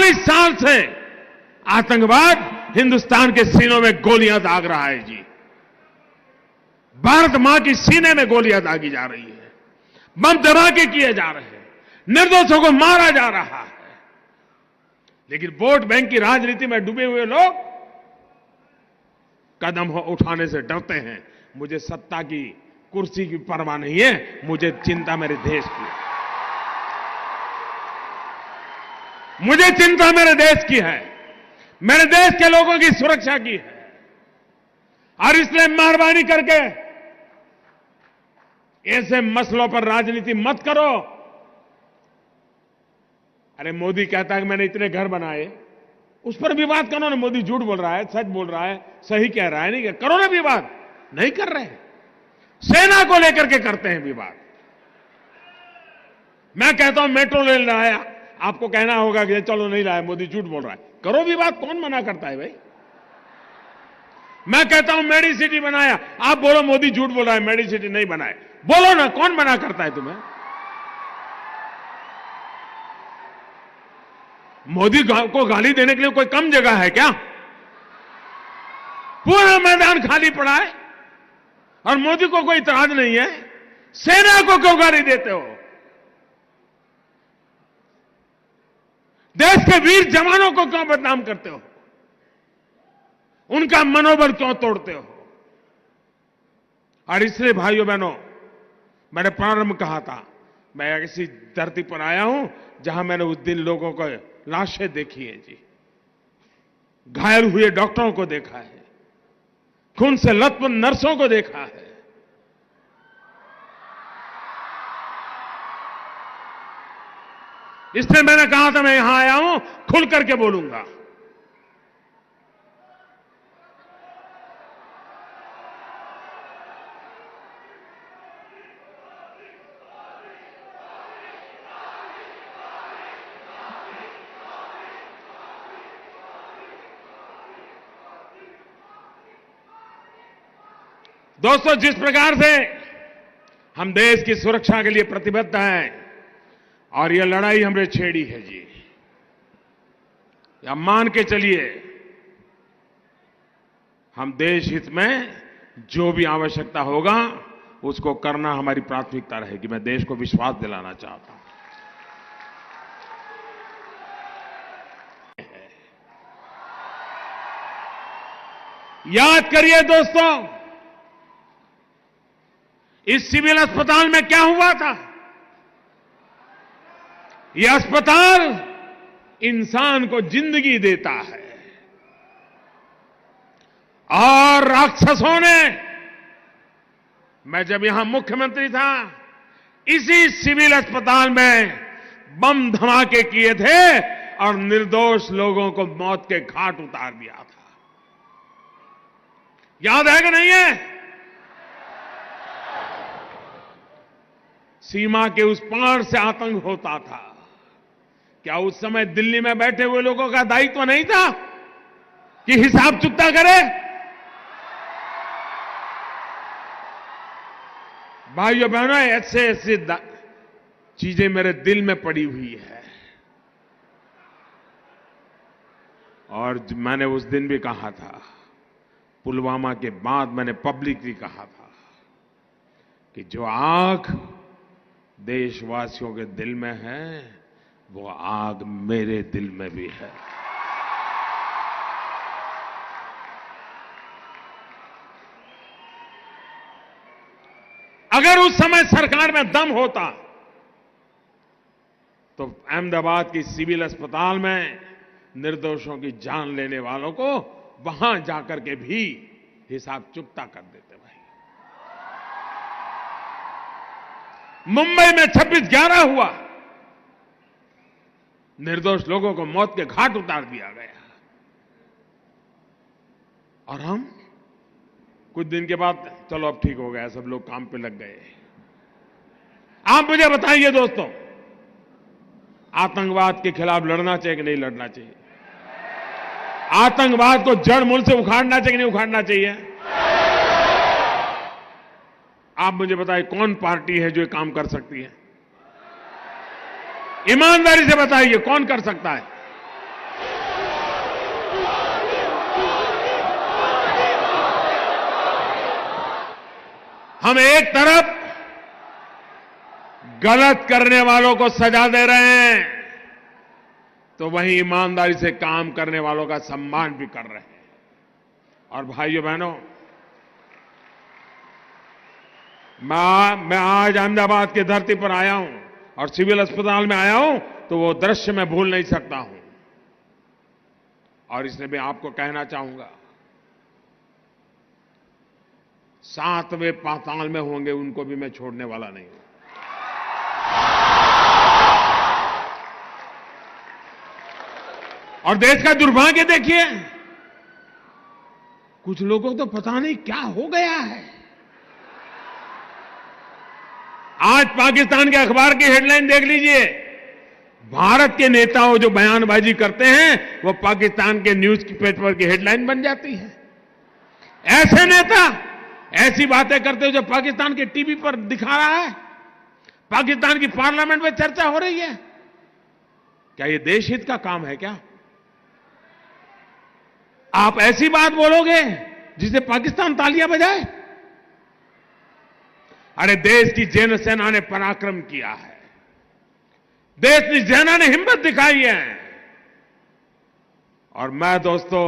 40 साल से आतंकवाद हिंदुस्तान के सीनों में गोलियां दाग रहा है जी। भारत मां की सीने में गोलियां दागी जा रही है, बम धमाके किए जा रहे हैं, निर्दोषों को मारा जा रहा है। लेकिन वोट बैंक की राजनीति में डूबे हुए लोग कदम उठाने से डरते हैं। मुझे सत्ता की कुर्सी की परवाह नहीं है, मुझे चिंता मेरे देश की, मुझे चिंता मेरे देश की है, मेरे देश के लोगों की सुरक्षा की है। और इसलिए मेहरबानी करके ऐसे मसलों पर राजनीति मत करो। अरे मोदी कहता है कि मैंने इतने घर बनाए, उस पर विवाद करो ना। मोदी झूठ बोल रहा है, सच बोल रहा है, सही कह रहा है, नहीं करो ना विवाद। नहीं कर रहे हैं, सेना को लेकर के करते हैं विवाद। मैं कहता हूं मेट्रो ले लाया, आपको कहना होगा कि चलो नहीं लाया, मोदी झूठ बोल रहा है। करो विवाद, कौन मना करता है भाई। मैं कहता हूं मेडिसिटी बनाया, आप बोलो मोदी झूठ बोल रहा है, मेडिसिटी नहीं बनाए, बोलो ना, कौन मना करता है तुम्हें। मोदी को गाली देने के लिए कोई कम जगह है क्या? पूरा मैदान खाली पड़ा है और मोदी को कोई इतराज नहीं है। सेना को क्यों गाली देते हो? देश के वीर जवानों को क्यों बदनाम करते हो? उनका मनोबल क्यों तोड़ते हो? और इसलिए भाइयों बहनों, मैंने प्रारंभ कहा था, मैं ऐसी धरती पर आया हूं जहां मैंने उस दिन लोगों को लाशें देखी है जी, घायल हुए डॉक्टरों को देखा है, खून से लथपथ नर्सों को देखा है। इसलिए मैंने कहा था मैं यहां आया हूं, खुल करके बोलूंगा। दोस्तों, जिस प्रकार से हम देश की सुरक्षा के लिए प्रतिबद्ध हैं और यह लड़ाई हमने छेड़ी है जी, या मान के चलिए हम देश हित में जो भी आवश्यकता होगा उसको करना हमारी प्राथमिकता रहेगी। मैं देश को विश्वास दिलाना चाहता हूं। याद करिए दोस्तों, इस सिविल अस्पताल में क्या हुआ था? यह अस्पताल इंसान को जिंदगी देता है और राक्षसों ने, मैं जब यहां मुख्यमंत्री था, इसी सिविल अस्पताल में बम धमाके किए थे और निर्दोष लोगों को मौत के घाट उतार दिया था। याद है कि नहीं है? सीमा के उस पार से आतंक होता था। क्या उस समय दिल्ली में बैठे हुए लोगों का दायित्व नहीं था कि हिसाब चुकता करे? भाइयों बहनों, ऐसे ऐसे चीजें मेरे दिल में पड़ी हुई है। और मैंने उस दिन भी कहा था, पुलवामा के बाद मैंने पब्लिकली कहा था कि जो आग देशवासियों के दिल में है, वो आग मेरे दिल में भी है। अगर उस समय सरकार में दम होता तो अहमदाबाद की सिविल अस्पताल में निर्दोषों की जान लेने वालों को वहां जाकर के भी हिसाब चुकता कर देते। मुंबई में 26/11 हुआ, निर्दोष लोगों को मौत के घाट उतार दिया गया, और हम कुछ दिन के बाद चलो अब ठीक हो गया, सब लोग काम पे लग गए। आप मुझे बताइए दोस्तों, आतंकवाद के खिलाफ लड़ना चाहिए कि नहीं लड़ना चाहिए? आतंकवाद को जड़ मूल से उखाड़ना चाहिए कि नहीं उखाड़ना चाहिए? आप मुझे बताइए, कौन पार्टी है जो ये काम कर सकती है? ईमानदारी से बताइए, कौन कर सकता है? हम एक तरफ गलत करने वालों को सजा दे रहे हैं, तो वहीं ईमानदारी से काम करने वालों का सम्मान भी कर रहे हैं। और भाइयों बहनों, मैं आज अहमदाबाद की धरती पर आया हूं और सिविल अस्पताल में आया हूं, तो वो दृश्य मैं भूल नहीं सकता हूं। और इसलिए मैं आपको कहना चाहूंगा, 7वें पाताल में होंगे उनको भी मैं छोड़ने वाला नहीं हूं। और देश का दुर्भाग्य देखिए, कुछ लोगों को तो पता नहीं क्या हो गया है। आज पाकिस्तान के अखबार की हेडलाइन देख लीजिए, भारत के नेताओं जो बयानबाजी करते हैं वो पाकिस्तान के न्यूज पेपर की हेडलाइन बन जाती है। ऐसे नेता ऐसी बातें करते हो जो पाकिस्तान के टीवी पर दिखा रहा है, पाकिस्तान की पार्लियामेंट में चर्चा हो रही है। क्या ये देश हित का काम है क्या? आप ऐसी बात बोलोगे जिसे पाकिस्तान तालियां बजाए? अरे देश की जैन सेना ने पराक्रम किया है, देश की सेना ने हिम्मत दिखाई है। और मैं दोस्तों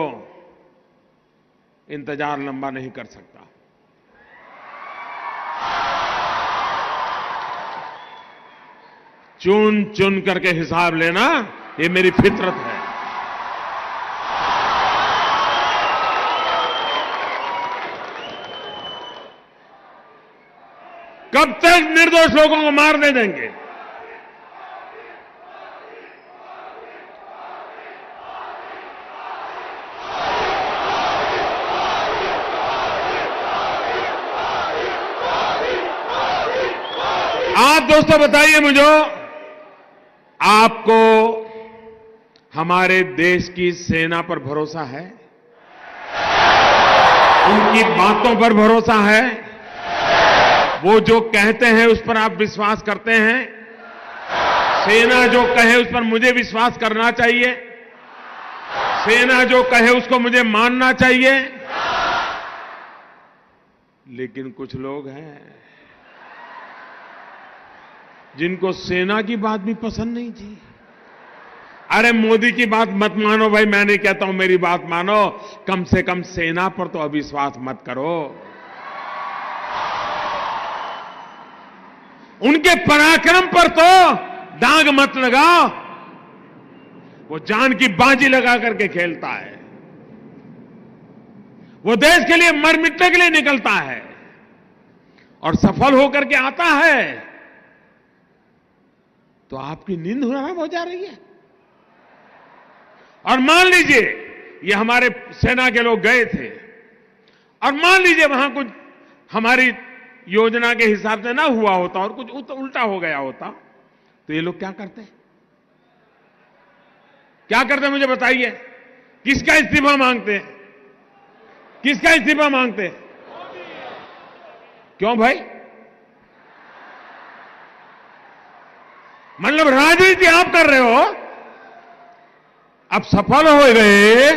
इंतजार लंबा नहीं कर सकता। चुन चुन करके हिसाब लेना ये मेरी फितरत है। कब तक निर्दोष लोगों को मारने देंगे? आप दोस्तों बताइए मुझे, आपको हमारे देश की सेना पर भरोसा है? उनकी बातों पर भरोसा है? वो जो कहते हैं उस पर आप विश्वास करते हैं? सेना जो कहे उस पर मुझे विश्वास करना चाहिए, सेना जो कहे उसको मुझे मानना चाहिए। लेकिन कुछ लोग हैं जिनको सेना की बात भी पसंद नहीं थी। अरे मोदी की बात मत मानो भाई, मैं नहीं कहता हूं मेरी बात मानो, कम से कम सेना पर तो अविश्वास मत करो। उनके पराक्रम पर तो दाग मत लगाओ। वो जान की बाजी लगा करके खेलता है, वो देश के लिए मर मिटने के लिए निकलता है और सफल होकर के आता है, तो आपकी नींद हराम हो जा रही है। और मान लीजिए ये हमारे सेना के लोग गए थे और मान लीजिए वहां कुछ हमारी योजना के हिसाब से ना हुआ होता और कुछ उल्टा हो गया होता, तो ये लोग क्या करते? क्या करते मुझे बताइए? किसका इस्तीफा मांगते? किसका इस्तीफा मांगते? क्यों भाई? मतलब राजनीति आप कर रहे हो, अब सफल हो गए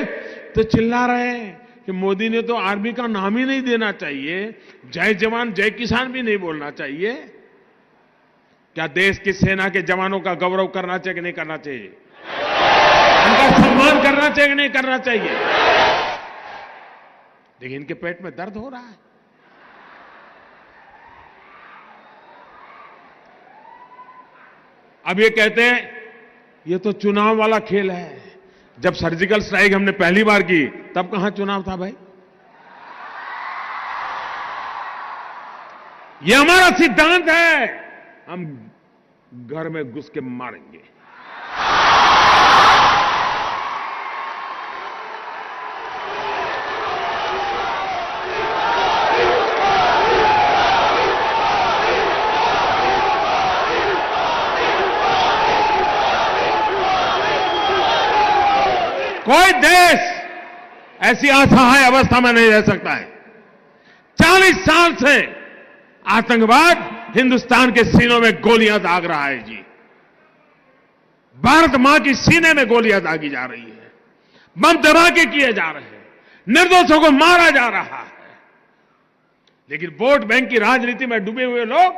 तो चिल्ला रहे हैं कि मोदी ने तो आर्मी का नाम ही नहीं देना चाहिए, जय जवान जय किसान भी नहीं बोलना चाहिए। क्या देश की सेना के जवानों का गौरव करना चाहिए कि नहीं करना चाहिए? उनका सम्मान करना चाहिए कि नहीं करना चाहिए? लेकिन इनके पेट में दर्द हो रहा है। अब ये कहते हैं ये तो चुनाव वाला खेल है। जब सर्जिकल स्ट्राइक हमने पहली बार की तब कहां चुनाव था भाई? ये हमारा सिद्धांत है, हम घर में घुस के मारेंगे। कोई देश ऐसी असहाय अवस्था में नहीं रह सकता है। 40 साल से आतंकवाद हिंदुस्तान के सीनों में गोलियां दाग रहा है जी। भारत मां की सीने में गोलियां दागी जा रही है, बम धमाके किए जा रहे हैं, निर्दोषों को मारा जा रहा है। लेकिन वोट बैंक की राजनीति में डूबे हुए लोग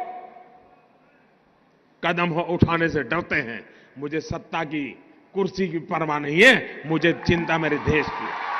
कदम उठाने से डरते हैं। मुझे सत्ता की कुर्सी की परवाह नहीं है, मुझे चिंता मेरे देश की है।